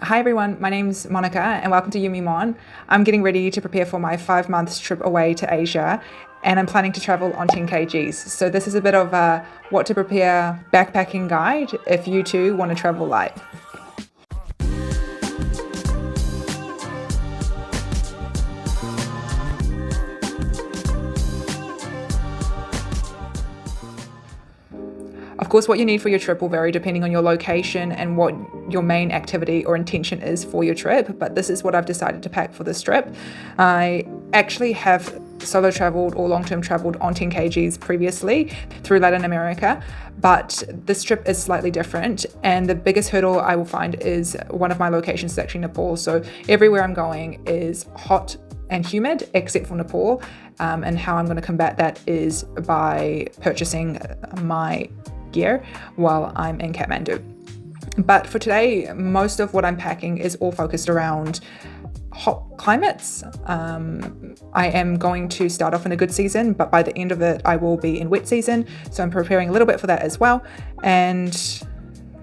Hi everyone, my name's Monica and welcome to Yumi Mon. I'm getting ready to prepare for my 5 months trip away to Asia and I'm planning to travel on 10 kgs. So this is a bit of a what to prepare backpacking guide if you too want to travel light. Of course, what you need for your trip will vary depending on your location and what your main activity or intention is for your trip, but this is what I've decided to pack for this trip. I actually have solo traveled or long-term traveled on 10 kgs previously through Latin America, but this trip is slightly different, and the biggest hurdle I will find is one of my locations is actually Nepal. So everywhere I'm going is hot and humid except for Nepal, and how I'm going to combat that is by purchasing my gear while I'm in Kathmandu. But for today, most of what I'm packing is all focused around hot climates. I am going to start off in a good season, but by the end of it, I will be in wet season. So I'm preparing a little bit for that as well. And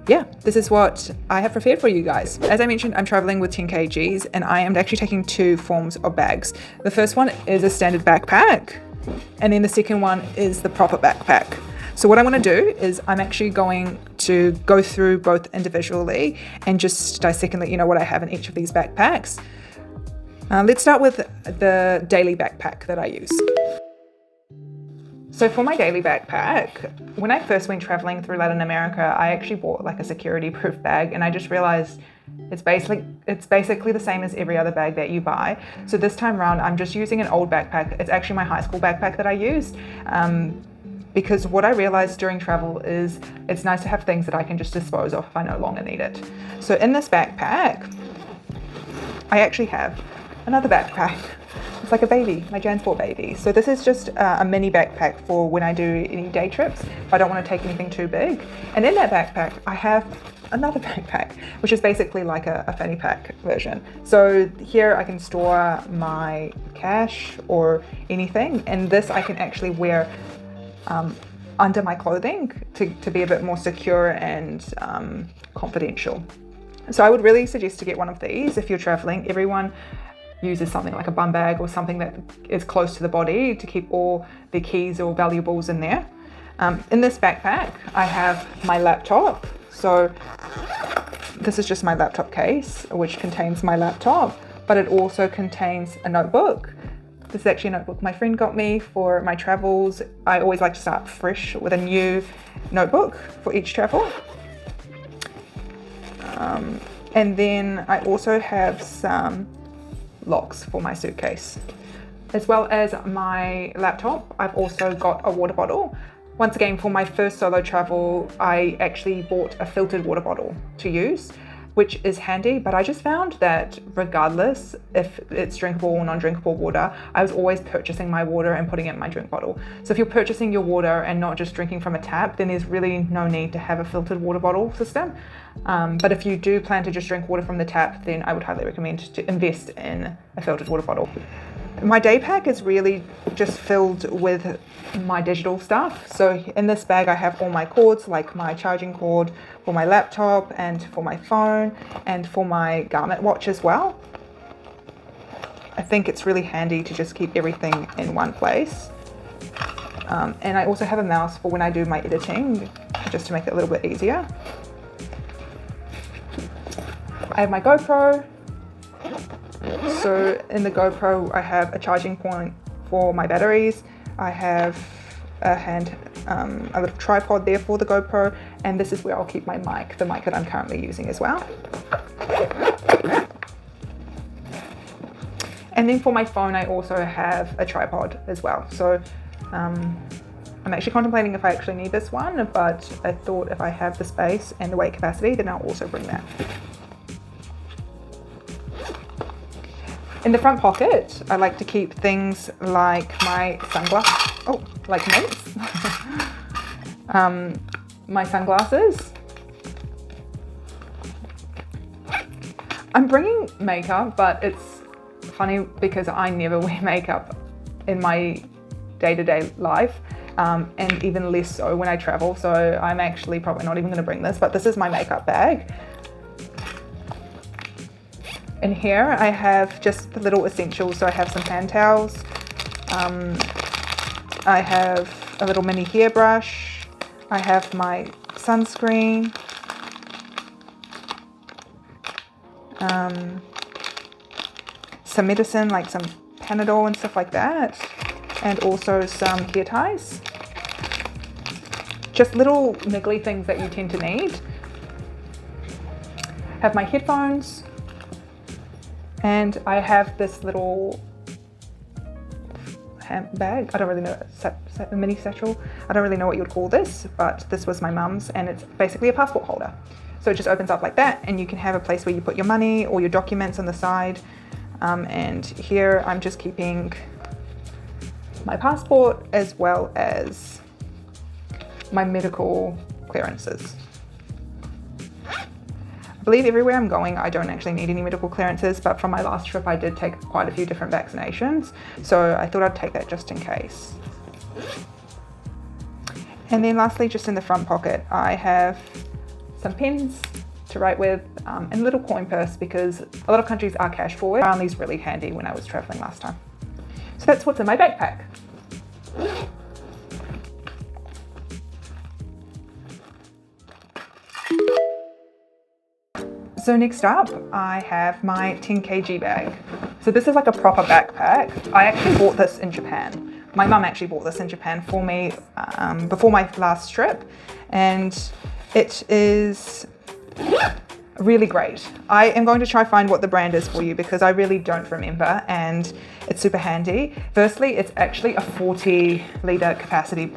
yeah, this is what I have prepared for you guys. As I mentioned, I'm traveling with 10 kgs and I am actually taking two forms of bags. The first one is a standard backpack, and then the second one is the proper backpack. So what I'm going to do is I'm actually going to go through both individually and just dissect and let you know what I have in each of these backpacks. Let's start with the daily backpack that I use. So for my daily backpack, when I first went traveling through Latin America, I actually bought like a security proof bag, and I just realized it's basically the same as every other bag that you buy. So this time around, I'm just using an old backpack. It's actually my high school backpack that I used. Because what I realized during travel is it's nice to have things that I can just dispose of if I no longer need it. So in this backpack, I actually have another backpack. It's like a baby, my Jansport baby. So this is just a mini backpack for when I do any day trips, if I don't want to take anything too big. And in that backpack, I have another backpack, which is basically like a fanny pack version. So here I can store my cash or anything, and this I can actually wear under my clothing to be a bit more secure and confidential. So I would really suggest to get one of these if you're traveling. Everyone uses something like a bum bag or something that is close to the body to keep all their keys or valuables in there. In this backpack, I have my laptop. So this is just my laptop case, which contains my laptop, but it also contains a notebook. This is actually a notebook my friend got me for my travels. I always like to start fresh with a new notebook for each travel. And then I also have some locks for my suitcase. As well as my laptop, I've also got a water bottle. Once again, for my first solo travel, I actually bought a filtered water bottle to use, which is handy, but I just found that regardless if it's drinkable or non-drinkable water, I was always purchasing my water and putting it in my drink bottle. So if you're purchasing your water and not just drinking from a tap, then there's really no need to have a filtered water bottle system. But if you do plan to just drink water from the tap, then I would highly recommend to invest in a filtered water bottle. My day pack is really just filled with my digital stuff. So in this bag, I have all my cords, like my charging cord for my laptop and for my phone and for my Garmin watch as well. I think it's really handy to just keep everything in one place. And I also have a mouse for when I do my editing, just to make it a little bit easier. I have my GoPro. So in the GoPro, I have a charging point for my batteries. I have a little tripod there for the GoPro, and this is where I'll keep my mic, the mic that I'm currently using as well. And then for my phone, I also have a tripod as well. So I'm actually contemplating if I actually need this one, but I thought if I have the space and the weight capacity, then I'll also bring that. In the front pocket, I like to keep things like my sunglasses, like mints, my sunglasses. I'm bringing makeup, but it's funny because I never wear makeup in my day-to-day life, and even less so when I travel. So I'm actually probably not even going to bring this, but this is my makeup bag. In here I have just the little essentials. So I have some hand towels, I have a little mini hairbrush, I have my sunscreen, some medicine like some Panadol and stuff like that, and also some hair ties. Just little niggly things that you tend to need. Have my headphones, and I have this little handbag. I don't really know, a mini satchel. I don't really know what you would call this, but this was my mum's, and it's basically a passport holder. So it just opens up like that, and you can have a place where you put your money or your documents on the side. And here I'm just keeping my passport as well as my medical clearances. I believe everywhere I'm going I don't actually need any medical clearances, but from my last trip I did take quite a few different vaccinations, so I thought I'd take that just in case. And then lastly, just in the front pocket, I have some pens to write with, and a little coin purse because a lot of countries are cash forward. I found these really handy when I was traveling last time. So that's what's in my backpack. So next up, I have my 10 kg bag. So this is like a proper backpack. I actually bought this in Japan. My mum actually bought this in Japan for me before my last trip, and it is really great. I am going to try find what the brand is for you because I really don't remember, and it's super handy. Firstly, it's actually a 40-litre capacity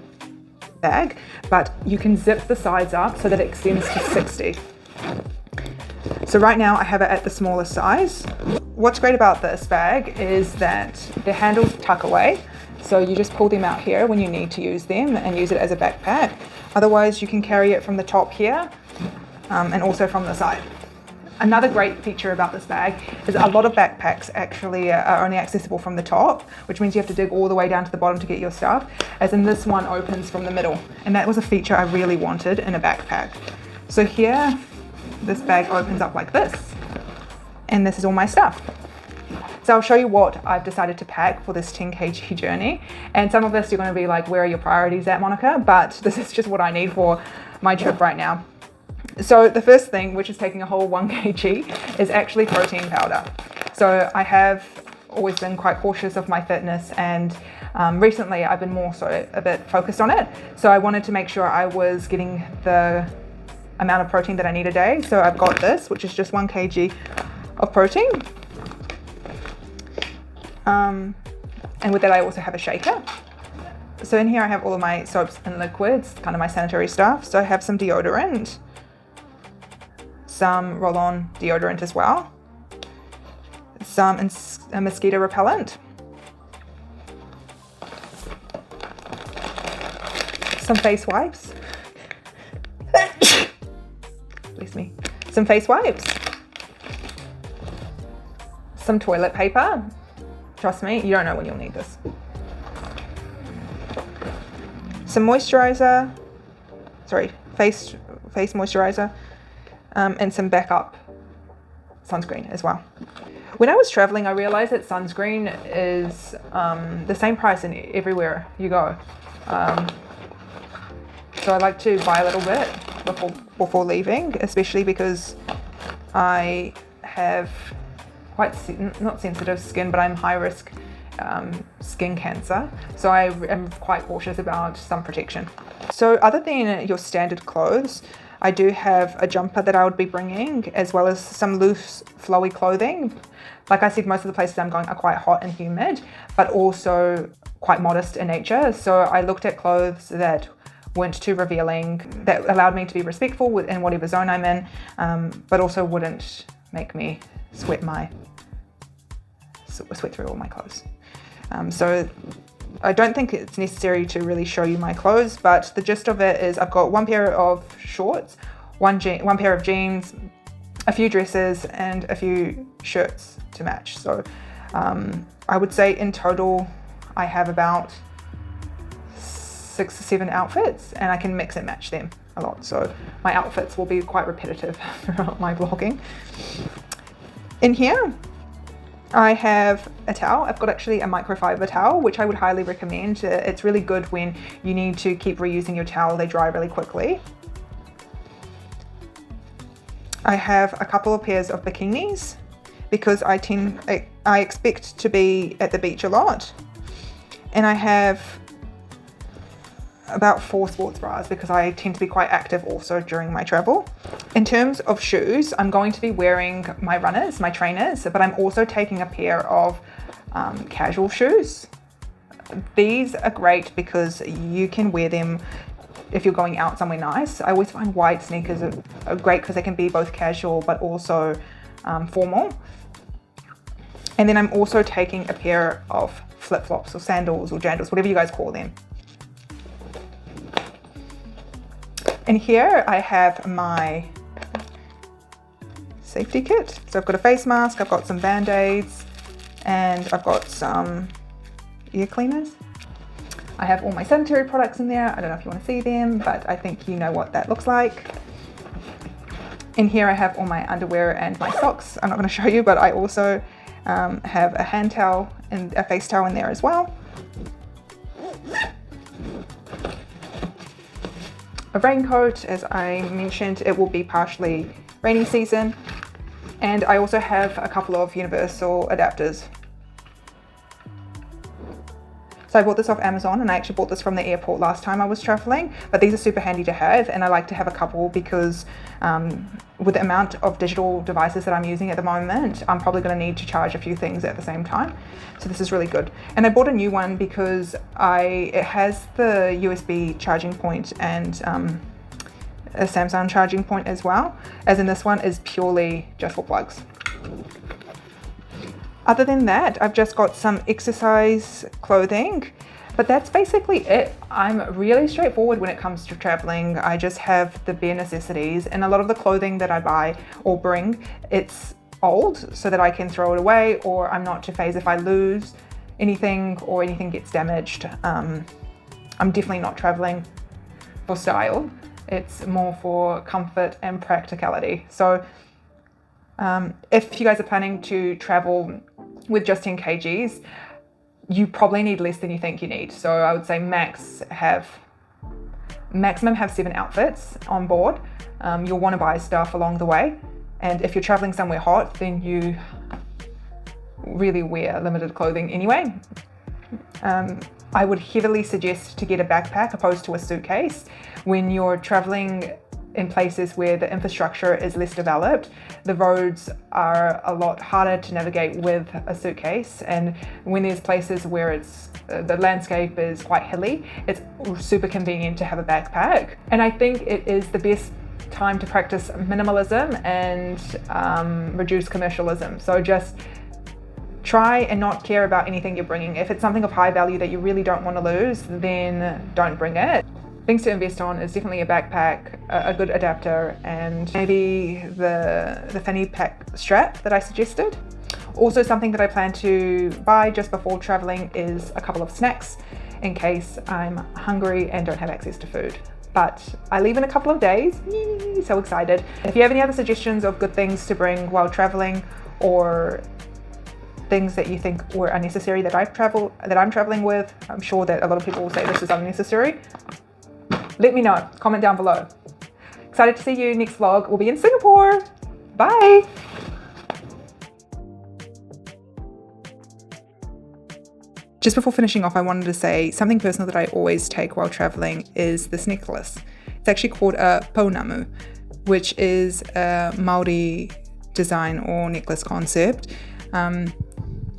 bag, but you can zip the sides up so that it extends to 60. So right now I have it at the smallest size. What's great about this bag is that the handles tuck away, so you just pull them out here when you need to use them and use it as a backpack. Otherwise you can carry it from the top here and also from the side. Another great feature about this bag is a lot of backpacks actually are only accessible from the top, which means you have to dig all the way down to the bottom to get your stuff, as in this one opens from the middle. And that was a feature I really wanted in a backpack. So here, this bag opens up like this, and this is all my stuff. So I'll show you what I've decided to pack for this 10 kg journey. And some of this you're going to be like, where are your priorities at, Monica? But this is just what I need for my trip right now. So the first thing, which is taking a whole 1 kg, is actually protein powder. So I have always been quite cautious of my fitness, and recently I've been more so a bit focused on it. So I wanted to make sure I was getting the amount of protein that I need a day. So I've got this, which is just 1 kg of protein. And with that I also have a shaker. So in here I have all of my soaps and liquids, kind of my sanitary stuff. So I have some deodorant, some roll-on deodorant as well, a mosquito repellent, some face wipes, bless me, some face wipes, some toilet paper. Trust me, you don't know when you'll need this. Some moisturizer, face moisturizer, and some backup sunscreen as well. When I was traveling, I realized that sunscreen is the same price in everywhere you go. So I like to buy a little bit before leaving, especially because I have quite not sensitive skin, but I'm high risk skin cancer, so I am quite cautious about sun protection. So other than your standard clothes, I do have a jumper that I would be bringing, as well as some loose flowy clothing. Like I said, most of the places I'm going are quite hot and humid, but also quite modest in nature. So I looked at clothes that weren't too revealing, that allowed me to be respectful in whatever zone I'm in, but also wouldn't make me sweat through all my clothes. So I don't think it's necessary to really show you my clothes, but the gist of it is I've got one pair of shorts, one pair of jeans, a few dresses, and a few shirts to match. So I would say in total I have about 6 or 7 outfits, and I can mix and match them a lot. So my outfits will be quite repetitive throughout my vlogging. In here, I have a towel. I've got actually a microfiber towel, which I would highly recommend. It's really good when you need to keep reusing your towel. They dry really quickly. I have a couple of pairs of bikinis because I expect to be at the beach a lot. And I have about 4 sports bras because I tend to be quite active also during my travel. In terms of shoes, I'm going to be wearing my runners, my trainers, but I'm also taking a pair of casual shoes. These are great because you can wear them if you're going out somewhere nice. I always find white sneakers are great because they can be both casual but also formal. And then I'm also taking a pair of flip-flops or sandals or jandals, whatever you guys call them. And here I have my safety kit. So I've got a face mask, I've got some band-aids, and I've got some ear cleaners. I have all my sanitary products in there. I don't know if you want to see them, but I think you know what that looks like. In here I have all my underwear and my socks. I'm not going to show you, but I also have a hand towel and a face towel in there as well. A raincoat, as I mentioned, it will be partially rainy season. And I also have a couple of universal adapters. So I bought this off Amazon, and I actually bought this from the airport last time I was traveling, but these are super handy to have, and I like to have a couple because with the amount of digital devices that I'm using at the moment, I'm probably going to need to charge a few things at the same time. So this is really good. And I bought a new one because it has the USB charging point and a Samsung charging point as well, as in this one is purely just for plugs. Other than that, I've just got some exercise clothing, but that's basically it. I'm really straightforward when it comes to traveling. I just have the bare necessities, and a lot of the clothing that I buy or bring, it's old so that I can throw it away, or I'm not too phased if I lose anything or anything gets damaged. I'm definitely not traveling for style. It's more for comfort and practicality. So if you guys are planning to travel with just 10 kgs, you probably need less than you think you need. So I would say maximum have 7 outfits on board. You'll want to buy stuff along the way. And if you're traveling somewhere hot, then you really wear limited clothing anyway. I would heavily suggest to get a backpack opposed to a suitcase. When you're traveling in places where the infrastructure is less developed, the roads are a lot harder to navigate with a suitcase, and when there's places where the landscape is quite hilly, it's super convenient to have a backpack. And I think it is the best time to practice minimalism and reduce commercialism. So just try and not care about anything you're bringing. If it's something of high value that you really don't want to lose, then don't bring it. Things to invest on is definitely a backpack, a good adapter, and maybe the fanny pack strap that I suggested. Also, something that I plan to buy just before traveling is a couple of snacks in case I'm hungry and don't have access to food. But I leave in a couple of days. Yee, so excited. If you have any other suggestions of good things to bring while traveling, or things that you think were unnecessary that I'm traveling with, I'm sure that a lot of people will say this is unnecessary. Let me know, comment down below. Excited to see you next vlog. We'll be in Singapore. Bye. Just before finishing off, I wanted to say something personal that I always take while traveling is this necklace. It's actually called a pounamu, which is a Maori design or necklace concept.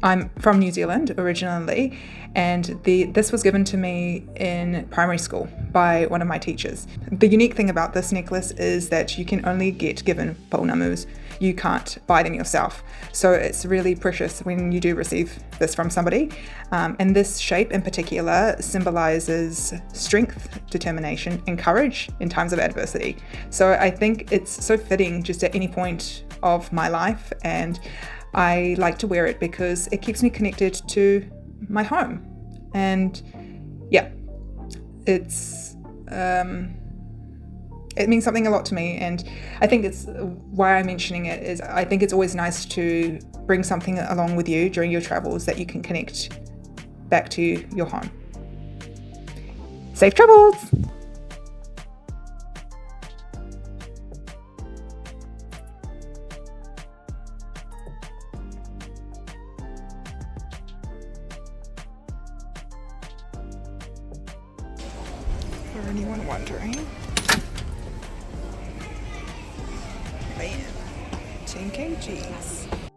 I'm from New Zealand originally, and this was given to me in primary school by one of my teachers. The unique thing about this necklace is that you can only get given pounamus. You can't buy them yourself. So it's really precious when you do receive this from somebody. And this shape in particular symbolizes strength, determination, and courage in times of adversity. So I think it's so fitting just at any point of my life, and I like to wear it because it keeps me connected to my home. And yeah, it it means something a lot to me, and I think it's why I'm mentioning it is I think it's always nice to bring something along with you during your travels that you can connect back to your home. Safe travels! For anyone wondering, man, 10 kgs.